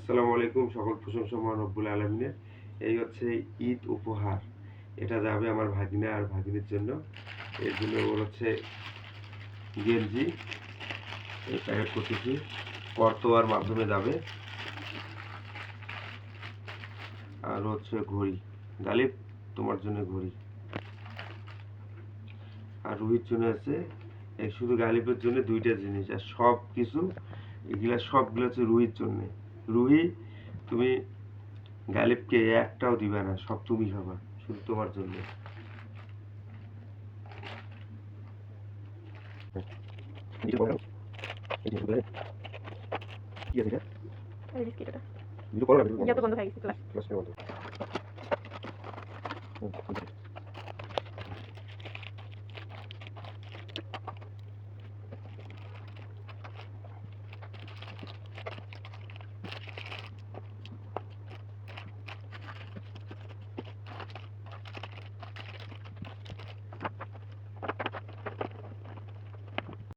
আসসালামু আলাইকুম। সকল প্রশংসা মহান রব্বুল আলামিনের। এই হচ্ছে ঈদ উপহার। এটা যাবে আমার ভাগিনা আর ভাগিনীর জন্য। এর জন্য ওর হচ্ছে গেঞ্জি এই প্যাকেট করতেছি। করতোয়ার মাধ্যমে যাবে। আর হচ্ছে ঘড়ি। গালিব তোমার জন্য ঘড়ি। আর রুহির জন্য আছে শুধু গালিবের জন্য ২টা জিনিস। আর সব কিছু সবগুলো হচ্ছে রুহির জন্য। রুহি, তুমি গালিবকে একটাও দিবে না, সব তুমি খাবা, শুধু তোমার জন্য। বিস্কিট এটা। যত বন্ধ হয়ে গেছে ক্লাস।